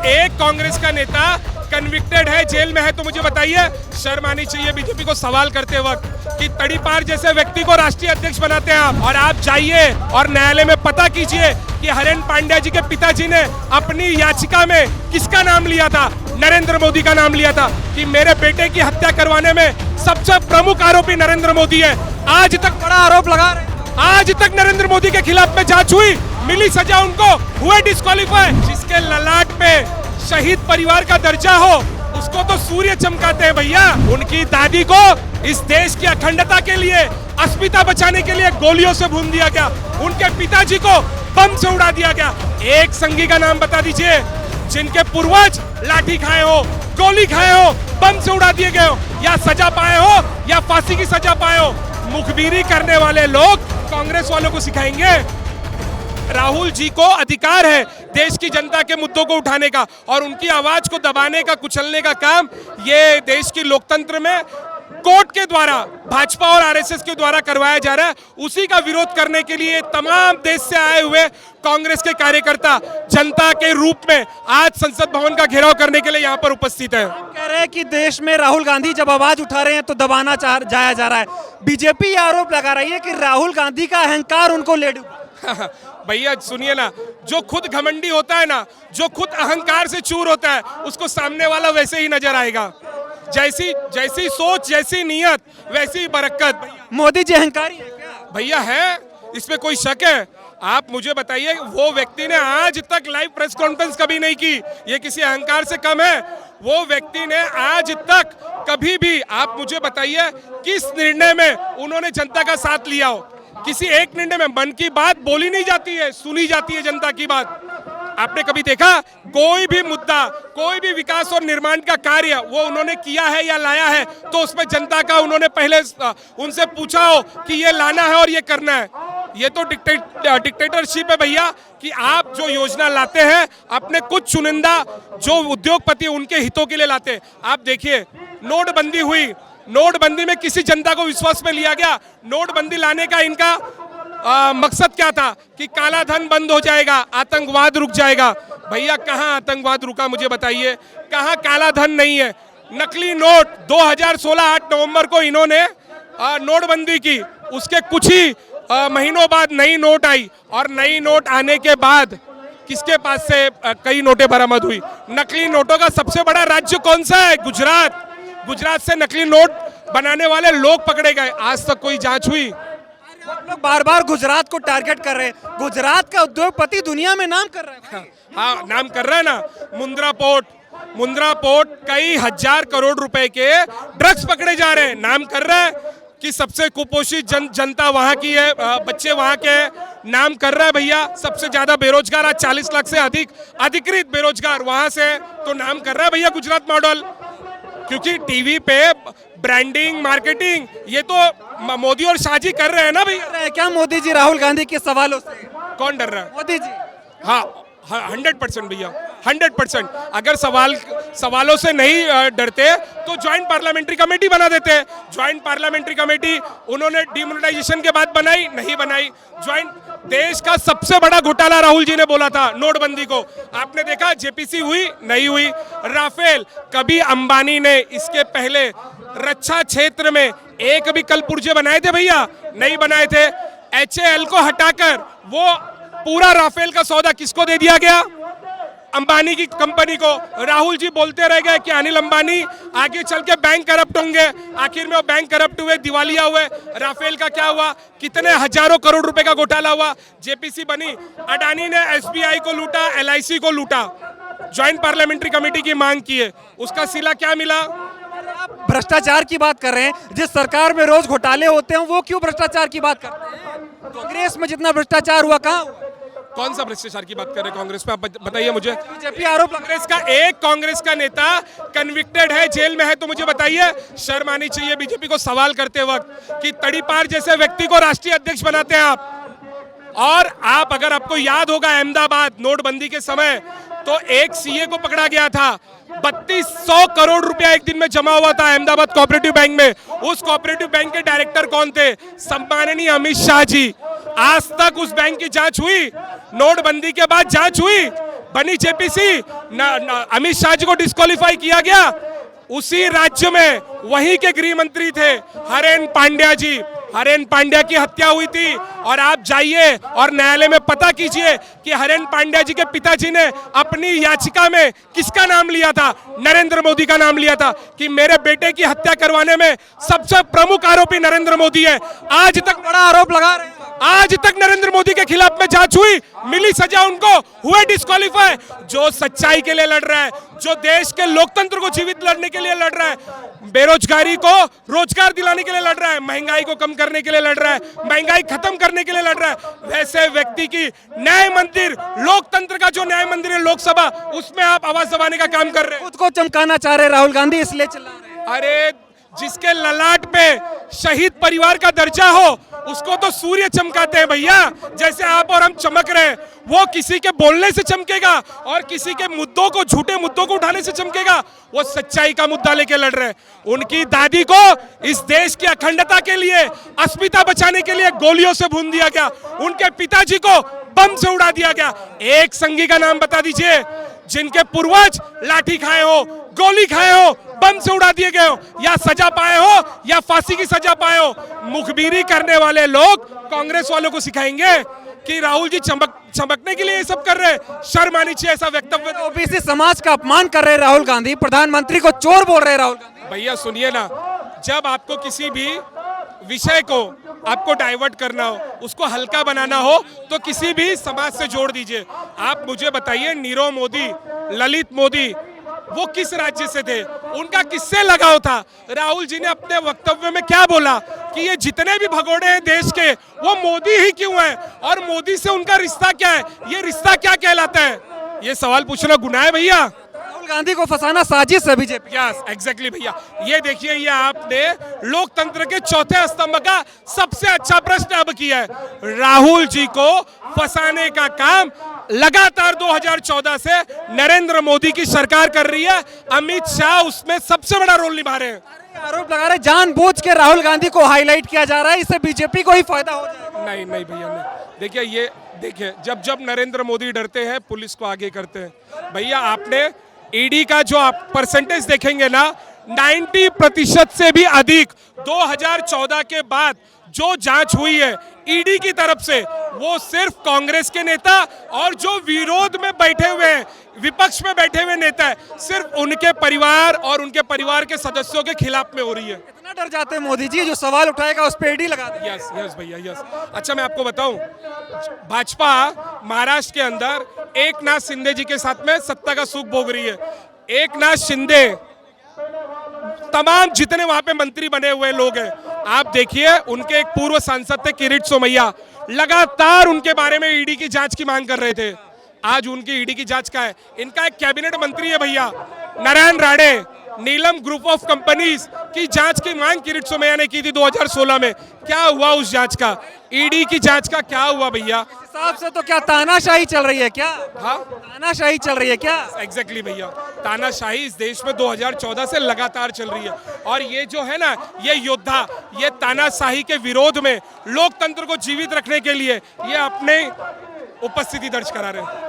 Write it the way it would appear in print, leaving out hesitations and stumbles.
एक कांग्रेस का नेता कन्विक्टेड है, जेल में है, तो मुझे बताइए शर्म आनी चाहिए बीजेपी को सवाल करते वक्त कि तड़ीपार जैसे व्यक्ति को राष्ट्रीय अध्यक्ष बनाते हैं आप। और आप जाइए और न्यायालय में पता कीजिए कि हरेन पांड्या जी के पिताजी ने अपनी याचिका में किसका नाम लिया था, नरेंद्र मोदी का नाम लिया था कि मेरे बेटे की हत्या करवाने में सबसे प्रमुख आरोपी नरेंद्र मोदी है। आज तक बड़ा आरोप लगा रहे हैं, आज तक नरेंद्र मोदी के खिलाफ में जांच हुई, मिली सजा उनको, हुए डिस्क्वालीफाई। जिसके ललाट पे शहीद परिवार का दर्जा हो उसको तो सूर्य चमकाते हैं भैया। उनकी दादी को इस देश की अखंडता के लिए, अस्मिता बचाने के लिए गोलियों से भून दिया गया, उनके पिताजी को बम से उड़ा दिया गया। एक संगी का नाम बता दीजिए जिनके पूर्वज लाठी खाए हो, गोली खाए हो, बम से उड़ा दिए गए हो, या सजा पाए हो या फांसी की सजा पाए हो। मुखबिरी करने वाले लोग कांग्रेस वालों को सिखाएंगे। राहुल जी को अधिकार है देश की जनता के मुद्दों को उठाने का, और उनकी आवाज को दबाने का, कुचलने का काम ये देश की लोकतंत्र में कोर्ट के द्वारा, भाजपा और आरएसएस के द्वारा करवाया जा रहा है। उसी का विरोध करने के लिए तमाम देश से आए हुए कांग्रेस के कार्यकर्ता जनता के रूप में आज संसद भवन का घेराव करने के लिए यहाँ पर उपस्थित है। कह रहे हैं कि देश में राहुल गांधी जब आवाज उठा रहे हैं तो दबाना जाया जा रहा है। बीजेपी ये आरोप लगा रही है कि राहुल गांधी का अहंकार उनको ले डूबा। भैया सुनिए ना, जो खुद घमंडी होता है ना, जो खुद अहंकार से चूर होता है, उसको सामने वाला वैसे ही नजर आएगा। जैसी सोच, जैसी नियत, वैसी बरकत। मोदी जी अहंकारी है क्या? भैया है, इसमें कोई शक है? आप मुझे बताइए, वो व्यक्ति ने आज तक लाइव प्रेस कॉन्फ्रेंस कभी नहीं की, ये किसी अहंकार से कम है? वो व्यक्ति ने आज तक कभी भी, आप मुझे बताइए, किस निर्णय में उन्होंने जनता का साथ लिया हो? किसी एक निर्णय में मन की बात बोली नहीं जाती है, सुनी जाती है जनता की बात। आपने कभी देखा कोई भी मुद्दा, कोई भी विकास और निर्माण का कार्य वो उन्होंने किया है या लाया है तो उसमें जनता का उन्होंने पहले उनसे पूछा हो कि ये लाना है और ये करना है? ये तो डिक्टेटरशिप है भैया कि आप जो योजना लाते हैं अपने कुछ चुनिंदा जो उद्योगपति उनके हितों के लिए लाते हैं। आप देखिए नोटबंदी हुई, नोटबंदी में किसी जनता को विश्वास में लिया गया? नोटबंदी लाने का इनका मकसद क्या था कि काला धन बंद हो जाएगा, आतंकवाद रुक जाएगा। भैया कहाँ आतंकवाद रुका, मुझे बताइए? कहाँ काला धन नहीं है? नकली नोट 2016 8 नवंबर को इन्होंने नोटबंदी की, उसके कुछ ही महीनों बाद नई नोट आई, और नई नोट आने के बाद किसके पास से कई नोटें बरामद हुई? नकली नोटों का सबसे बड़ा राज्य कौन सा है? गुजरात। गुजरात से नकली नोट बनाने वाले लोग पकड़े गए, आज तक कोई जांच हुई? आप लोग बार बार गुजरात को टारगेट कर रहे हैं। गुजरात का उद्योगपति दुनिया में नाम कर रहा है। हाँ नाम कर रहा है ना। मुंद्रा पोर्ट कई हजार करोड़ रुपए के ड्रग्स पकड़े जा रहे हैं। नाम कर रहा है कि सबसे कुपोषित जनता वहां की है, बच्चे वहां के हैं। नाम कर रहा है भैया सबसे ज्यादा बेरोजगार, आज 40 लाख से अधिक अधिकृत बेरोजगार वहां से, तो नाम कर रहा है भैया गुजरात मॉडल। क्योंकि टीवी पे ब्रांडिंग, मार्केटिंग ये तो मोदी और शाह जी कर रहे हैं ना भैया। क्या मोदी जी राहुल गांधी के सवालों से? कौन डर रहा है? मोदी जी। हाँ 100% भैया, 100%। अगर सवालों से नहीं डरते तो ज्वाइंट पार्लियामेंट्री कमेटी बना देते। ज्वाइंट पार्लियामेंट्री कमेटी उन्होंने डिमोनेटाइजेशन के बाद बनाई, नहीं बनाई। ज्वाइंट देश का सबसे बड़ा घोटाला राहुल जी ने बोला था नोटबंदी को, आपने देखा जेपीसी हुई, नहीं हुई। राफेल, कभी अंबानी ने इसके पहले रक्षा क्षेत्र में एक भी कल पुर्जे बनाए थे भैया? नहीं बनाए थे। HAL को हटाकर वो पूरा राफेल का सौदा किसको दे दिया गया? अंबानी की कंपनी को। राहुल जी बोलते रह गए कि अनिल अंबानी आगे चल के बैंक करप्ट होंगे, आखिर में वो बैंक करप्ट हुए, दिवालिया हुए। राफेल का क्या हुआ? कितने हजारों करोड़ रुपए का घोटाला हुआ। जेपीसी बनी, अडानी ने SBI को लूटा, LIC को लूटा। ज्वाइंट पार्लियामेंट्री कमेटी की मांग की है, उसका सिला क्या मिला? आप भ्रष्टाचार की बात कर रहे हैं, जिस सरकार में रोज घोटाले होते हैं वो क्यों भ्रष्टाचार की बात करते हैं? कांग्रेस में जितना भ्रष्टाचार हुआ कहाँ हुआ? कौन सा भ्रष्टाचार की बात कर रहे हैं कांग्रेस में, आप बताइए मुझे। बीजेपी आरोप कांग्रेस का एक कांग्रेस का नेता कन्विक्टेड है, जेल में है, तो मुझे बताइए शर्म आनी चाहिए बीजेपी को सवाल करते वक्त कि तड़ीपार जैसे व्यक्ति को राष्ट्रीय अध्यक्ष बनाते हैं आप। और आप, अगर आपको याद होगा अहमदाबाद नोटबंदी के समय तो एक सीए को पकड़ा गया था। 3200 करोड़ रुपया एक दिन में जमा हुआ था अहमदाबाद कोऑपरेटिव बैंक में। उस कोऑपरेटिव बैंक के डायरेक्टर कौन थे? सम्माननीय अमित शाह जी। आज तक उस बैंक की जांच हुई? नोटबंदी के बाद जांच हुई? बनी जेपीसी? अमित शाह जी को डिस्क्वालीफाई किया गया। उसी राज्य में वहीं के गृह मंत्री थे हरेन पांड्या जी। हरेन पांड्या की हत्या हुई थी और आप जाइए और न्यायालय में पता कीजिए कि हरेन पांड्या जी के पिताजी ने अपनी याचिका में किसका नाम लिया था? नरेंद्र मोदी का नाम लिया था कि मेरे बेटे की हत्या करवाने में सबसे प्रमुख आरोपी नरेंद्र मोदी है। आज तक बड़ा आरोप लगा रहे हैं। आज तक नरेंद्र मोदी के खिलाफ में जांच हुई, मिली सजा उनको, हुए डिस्क्वालीफाई। जो सच्चाई के लिए लड़ रहा है, जो देश के लोकतंत्र को जीवित लड़ने के लिए लड़ रहा है, बेरोजगारी को रोजगार दिलाने के लिए लड़ रहा है, महंगाई को कम करने के लिए लड़ रहा है, महंगाई खत्म करने के लिए लड़ रहा है, वैसे व्यक्ति की न्याय मंदिर, लोकतंत्र का जो न्याय मंदिर है लोकसभा, उसमें आप आवाज दबाने का काम कर रहे हैं। खुद को चमकाना चाह रहे राहुल गांधी, इसलिए चिल्ला रहे हैं। अरे जिसके ललाट पे शहीद परिवार का दर्जा हो उसको तो सूर्य चमकाते हैं भैया। जैसे आप और हम चमक रहे हैं, वो किसी के बोलने से चमकेगा और किसी के मुद्दों को, झूठे मुद्दों को उठाने से चमकेगा। वो सच्चाई का मुद्दा लेके लड़ रहे हैं। उनकी दादी को इस देश की अखंडता के लिए, अस्मिता बचाने के लिए गोलियों से भून दिया गया। उनके पिताजी को बम से उड़ा दिया गया। एक संगी का नाम बता दीजिए जिनके पूर्वज लाठी खाए हो, गोली खाए हो, बम से उड़ा दिए गए हो, या सजा पाए हो या फांसी की सजा पाए हो। मुखबिरी करने वाले लोग कांग्रेस वालों को सिखाएंगे कि राहुल जी चमकने के लिए ये सब कर रहे हैं। शर्म आनी चाहिए ऐसा वक्तव्य। ओबीसी समाज का अपमान कर रहे राहुल गांधी, प्रधानमंत्री को चोर बोल रहे राहुल गांधी। भैया सुनिए ना, जब आपको किसी भी विषय को आपको डाइवर्ट करना हो, उसको हल्का बनाना हो, तो किसी भी समाज से जोड़ दीजिए। आप मुझे बताइए, नीरव मोदी, ललित मोदी, वो किस राज्य से थे? उनका किससे लगाव था? राहुल जी ने अपने वक्तव्य में क्या बोला कि ये जितने भी भगोड़े हैं देश के, वो मोदी ही क्यों हैं और मोदी से उनका रिश्ता क्या है? ये रिश्ता क्या कहलाता है? ये सवाल पूछना गुनाह है भैया। राहुल गांधी को फंसाना साजिश है बीजेपी। यस एग्जैक्टली भैया। ये देखिए, ये आपने लोकतंत्र के चौथे स्तंभ का सबसे अच्छा प्रश्न अब किया है। राहुल जी को फंसाने का काम लगातार 2014 से नरेंद्र मोदी की सरकार कर रही है। अमित शाह उसमें सबसे बड़ा रोल निभा रहे हैं। आरोप लगा रहे जानबूझ के राहुल गांधी को हाईलाइट किया जा रहा है, इससे बीजेपी को ही फायदा हो जाएगा। नहीं नहीं भैया, नहीं। देखिए जब नरेंद्र मोदी डरते हैं, पुलिस को आगे करते हैं। भैया आपने ईडी का जो आप परसेंटेज देखेंगे ना, 90% से भी अधिक 2014 के बाद जो जांच हुई है ईडी की तरफ से, वो सिर्फ कांग्रेस के नेता और जो विरोध में बैठे हुए हैं, विपक्ष में बैठे हुए नेता है, सिर्फ उनके परिवार और उनके परिवार के सदस्यों के खिलाफ में हो रही है। इतना डर जाते हैं मोदी जी, जो सवाल उठाएगा उस पर ईडी लगा देंगे। यस यस भैया, यस। अच्छा मैं आपको बताऊं, भाजपा महाराष्ट्र के अंदर एकनाथ शिंदे जी के साथ में सत्ता का सुख भोग रही है। एकनाथ शिंदे, तमाम जितने वहां पे मंत्री बने हुए लोग हैं, आप देखिए, उनके एक पूर्व सांसद थे किरीट सोमैया, लगातार उनके बारे में ईडी की जांच की मांग कर रहे थे। आज उनकी ईडी की जांच का है। इनका एक कैबिनेट मंत्री है भैया, नारायण राणे, नीलम ग्रुप ऑफ कंपनीज की जांच की मांग किरीट सोमैया ने की थी 2016 में। क्या हुआ उस जांच का? ईडी की जांच का क्या हुआ भैया? हिसाब से तो क्या तानाशाही चल रही है क्या? हाँ, तानाशाही चल रही है क्या? एग्जैक्टली भैया, तानाशाही इस देश में 2014 से लगातार चल रही है। और ये जो है ना, ये योद्धा, ये तानाशाही के विरोध में लोकतंत्र को जीवित रखने के लिए ये अपने उपस्थिति दर्ज करा रहे हैं।